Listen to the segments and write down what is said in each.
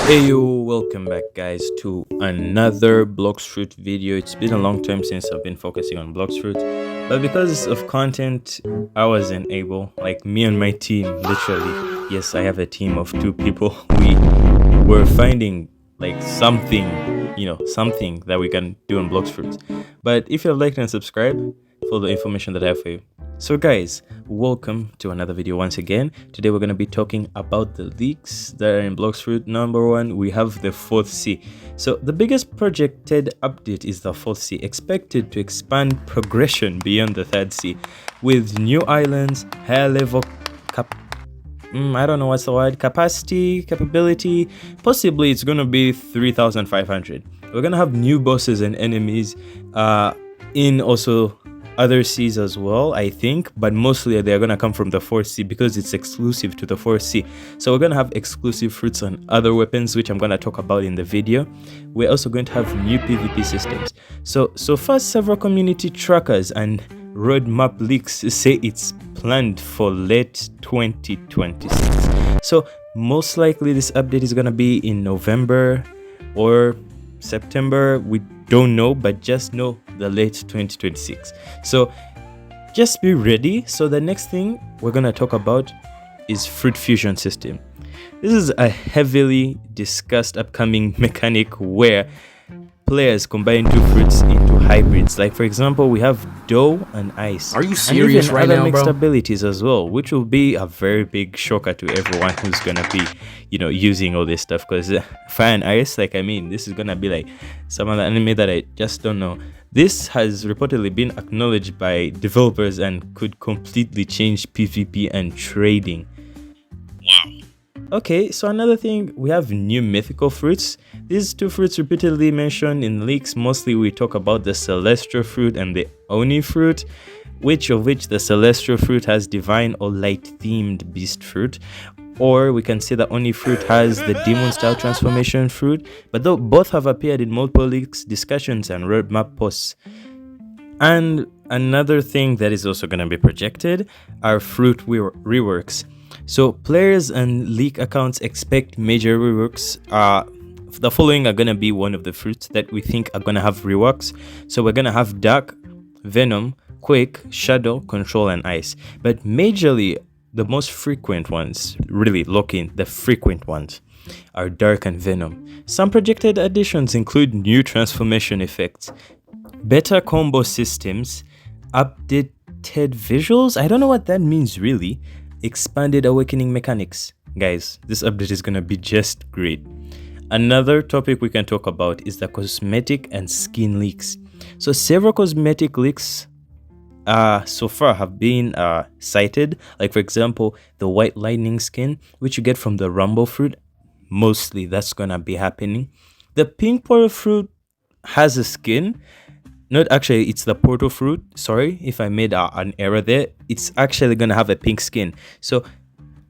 Hey yo, welcome back guys to another Blox fruit video. It's been a long time since I've been focusing on Blox fruit, but because of content I wasn't able, like me and my team, literally, yes, I have a team of 2 people. We were finding like something that we can do on Blox fruit. But if you have liked and subscribed for the information that I have for you. So guys, welcome to another video once again. Today we're going to be talking about the leaks that are in Blox fruit. Number one, we have the 4th sea. So the biggest projected update is the 4th sea, expected to expand progression beyond the 3rd sea with new islands, higher level I don't know what's the word, capability. Possibly it's going to be 3500. We're going to have new bosses and enemies in also other seas as well, I think, but mostly they're gonna come from the 4th sea because it's exclusive to the 4th sea. So we're gonna have exclusive fruits and other weapons, which I'm gonna talk about in the video. We're also going to have new PvP systems. So first, several community trackers and roadmap leaks say it's planned for late 2026. So most likely this update is gonna be in November or September. We don't know, but just know the late 2026. So just be ready. So the next thing we're gonna talk about is fruit fusion system. This is a heavily discussed upcoming mechanic where players combine 2 fruits into hybrids. Like for example, we have dough and ice. Are you serious right now, bro? Mixed abilities as well, which will be a very big shocker to everyone who's gonna be, using all this stuff. Because fire and ice, this is gonna be like some of the anime that I just don't know. This has reportedly been acknowledged by developers and could completely change PvP and trading. Wow. Okay, so another thing, we have new mythical fruits. These 2 fruits repeatedly mentioned in leaks. Mostly we talk about the celestial fruit and the oni fruit, which the celestial fruit has divine or light themed beast fruit, or we can say the oni fruit has the demon style transformation fruit. But though both have appeared in multiple leaks, discussions and roadmap posts. And another thing that is also going to be projected are fruit reworks. So players and leak accounts expect major reworks. The following are going to be one of the fruits that we think are going to have reworks. So we're going to have dark, venom, quick, shadow, control, and ice. But majorly, the most frequent ones, really lock in, the frequent ones are dark and venom. Some projected additions include new transformation effects, better combo systems, updated visuals. I don't know what that means really. Expanded awakening mechanics. Guys, this update is gonna be just great. Another topic we can talk about is the cosmetic and skin leaks. So several cosmetic leaks so far have been cited, like for example the white lightning skin, which you get from the rumble fruit. Mostly that's gonna be happening. The pink portal fruit has a skin. Not actually, it's the portal fruit. Sorry if I made an error there. It's actually gonna have a pink skin. So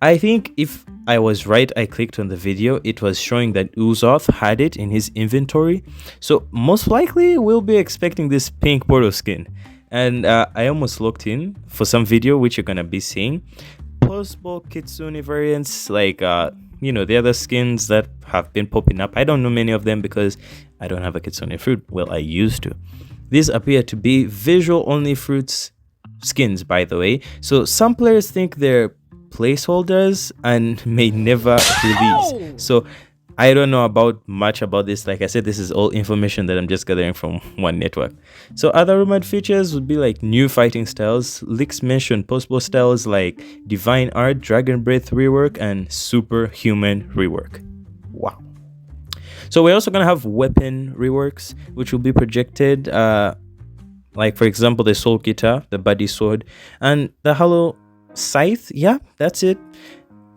I think if I was right, I clicked on the video, it was showing that Uzoth had it in his inventory. So most likely we'll be expecting this pink portal skin. And I almost looked in for some video which you're gonna be seeing. Possible Kitsune variants, like the other skins that have been popping up. I don't know many of them because I don't have a Kitsune fruit. Well, I used to. These appear to be visual only fruits skins, by the way. So some players think they're placeholders and may never release. So I don't know much about this. Like I said, this is all information that I'm just gathering from one network. So other rumored features would be like new fighting styles. Leaks mention possible styles like Divine Art, Dragon Breath rework, and Superhuman rework. Wow. So we're also going to have weapon reworks, which will be projected, like for example, the Soul Guitar, the Body Sword, and the Hollow Scythe. Yeah, that's it.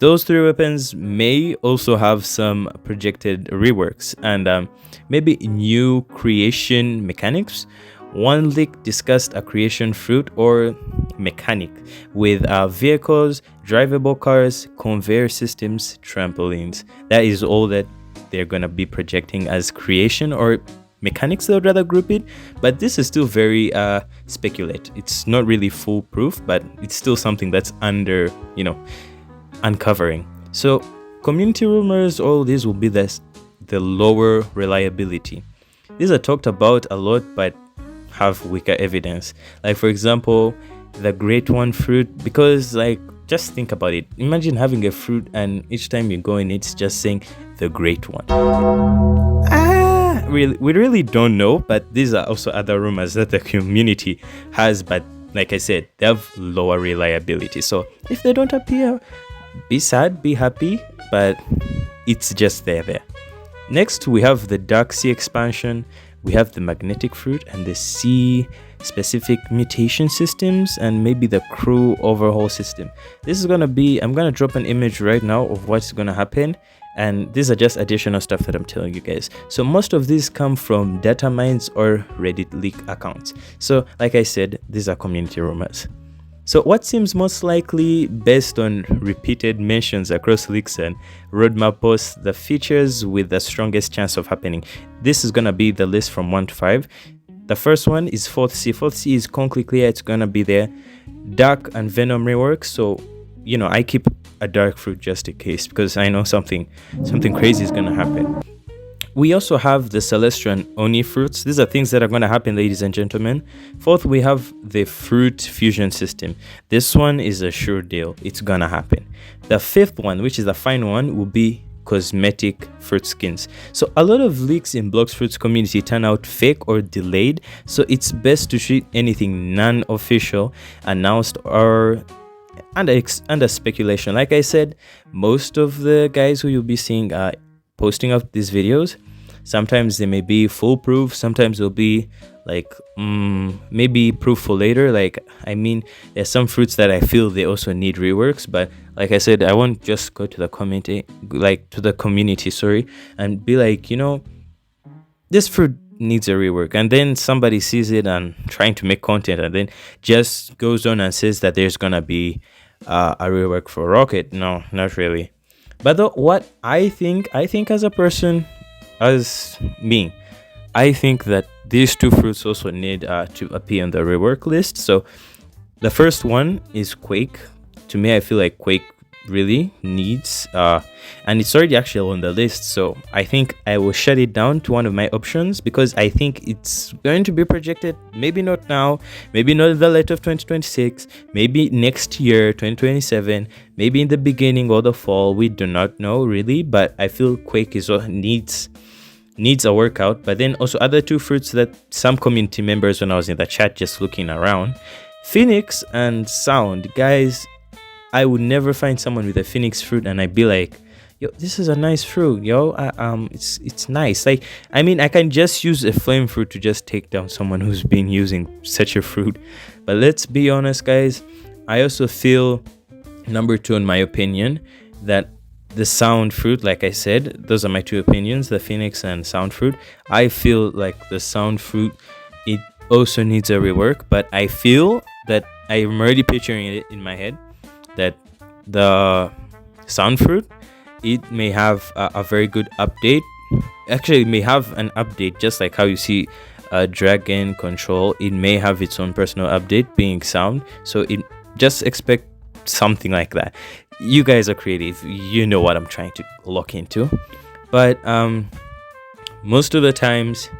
Those 3 weapons may also have some projected reworks and maybe new creation mechanics. One leak discussed a creation fruit or mechanic with vehicles, drivable cars, conveyor systems, trampolines. That is all that they're gonna be projecting as creation or mechanics. They would rather group it, but this is still very speculate. It's not really foolproof, but it's still something that's under uncovering. So community rumors, all these will be the lower reliability. These are talked about a lot but have weaker evidence. Like for example, the great one fruit, because like just think about it. Imagine having a fruit and each time you go in it's just saying the great one. We really don't know, but these are also other rumors that the community has, but like I said, they have lower reliability. So if they don't appear, be sad, be happy, but it's just there. Next, we have the dark sea expansion, we have the magnetic fruit and the sea specific mutation systems, and maybe the crew overhaul system. This is gonna be, I'm gonna drop an image right now of what's gonna happen, and these are just additional stuff that I'm telling you guys. So most of these come from data mines or Reddit leak accounts. So like I said, these are community rumors. So what seems most likely, based on repeated mentions across leaks and roadmap posts, the features with the strongest chance of happening? This is gonna be the list from 1 to 5. The first one is 4th Sea. 4th Sea is concretely clear, it's gonna be there. Dark and Venom reworks, so you know, I keep a dark fruit just in case, because I know something crazy is gonna happen. We also have the Celestial and Oni fruits. These are things that are going to happen, ladies and gentlemen. 4th, we have the fruit fusion system. This one is a sure deal. It's going to happen. The 5th one, which is the final one, will be cosmetic fruit skins. So a lot of leaks in Blox Fruits community turn out fake or delayed. So it's best to treat anything non-official, announced, or under speculation. Like I said, most of the guys who you'll be seeing are posting up these videos. Sometimes they may be foolproof, sometimes they'll be like maybe proof for later. Like I mean, there's some fruits that I feel they also need reworks, but like I said, I won't just go to the community, and be like, you know, this fruit needs a rework, and then somebody sees it and trying to make content and then just goes on and says that there's gonna be a rework for Rocket. No, not really. But what I think as a person, as me, I think that these two fruits also need to appear on the rework list. So the first one is Quake. To me, I feel like Quake really needs, and it's already actually on the list. So I think I will shut it down to one of my options, because I think it's going to be projected, maybe not now, maybe not in the late of 2026, maybe next year, 2027, maybe in the beginning or the fall. We do not know really, but I feel Quake is what needs a workout. But then also other two fruits that some community members, when I was in the chat just looking around, Phoenix and Sound. Guys, I would never find someone with a Phoenix fruit and I'd be like, yo, this is a nice fruit, yo. It's nice. Like, I mean, I can just use a flame fruit to just take down someone who's been using such a fruit. But let's be honest, guys, I also feel, number 2 in my opinion, that the Sound fruit, like I said, those are my 2 opinions, the Phoenix and Sound fruit. I feel like the Sound fruit, it also needs a rework, but I feel that I'm already picturing it in my head, that the Sound fruit, it may have a very good update. Actually, it may have an update just like how you see Dragon Control. It may have its own personal update being Sound, so it just expect something like that. You guys are creative, you know what I'm trying to look into. But most of the times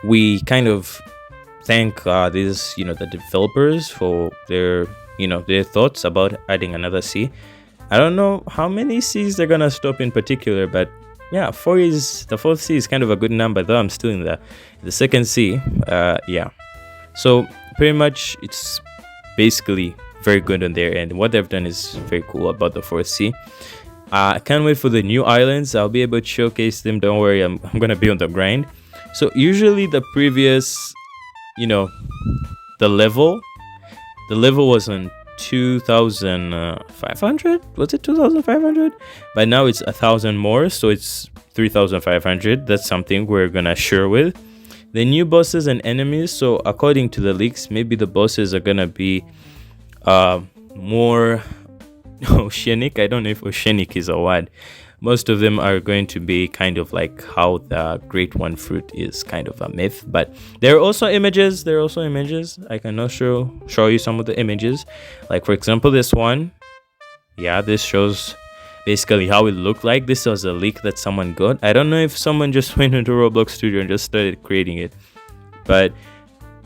we kind of thank these, you know, the developers for their, you know, their thoughts about adding another C. I don't know how many C's they're gonna stop in particular, but yeah, 4 is the 4th C is kind of a good number, though I'm still in the 2nd C. Yeah, so pretty much it's basically very good on their end. What they've done is very cool about the 4th C. I can't wait for the new islands. I'll be able to showcase them. Don't worry, I'm gonna be on the grind. So usually the previous, you know, the level was on 2,500. Was it 2,500? But now it's 1,000 more, so it's 3,500. That's something we're gonna share with the new bosses and enemies. So according to the leaks, maybe the bosses are gonna be more oceanic. I don't know if oceanic is a word. Most of them are going to be kind of like how the Great One fruit is kind of a myth, but there are also images. I can also show you some of the images. Like for example, this one. Yeah, this shows basically how it looked like. This was a leak that someone got. I don't know if someone just went into Roblox Studio and just started creating it, but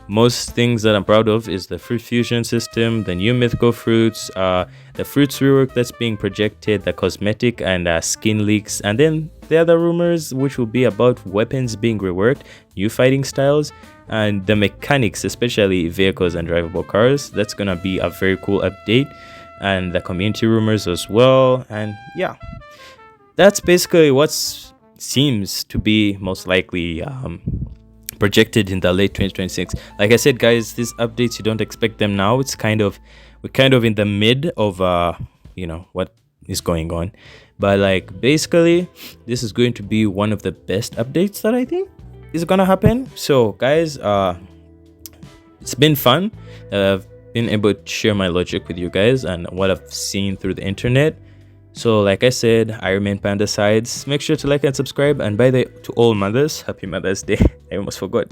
most things that I'm proud of is the fruit fusion system, the new mythical fruits, the fruits rework that's being projected, the cosmetic and skin leaks, and then the other rumors, which will be about weapons being reworked, new fighting styles, and the mechanics, especially vehicles and drivable cars. That's gonna be a very cool update, and the community rumors as well. And yeah, that's basically what seems to be most likely projected in the late 2026. Like I said, guys, these updates, you don't expect them now. We're kind of in the mid of what is going on, but like basically this is going to be one of the best updates that I think is gonna happen. So guys, it's been fun. I've been able to share my logic with you guys and what I've seen through the internet. So like I said, I remain Panda Sides. Make sure to like and subscribe, and by the way, to all mothers, happy Mother's Day. I almost forgot.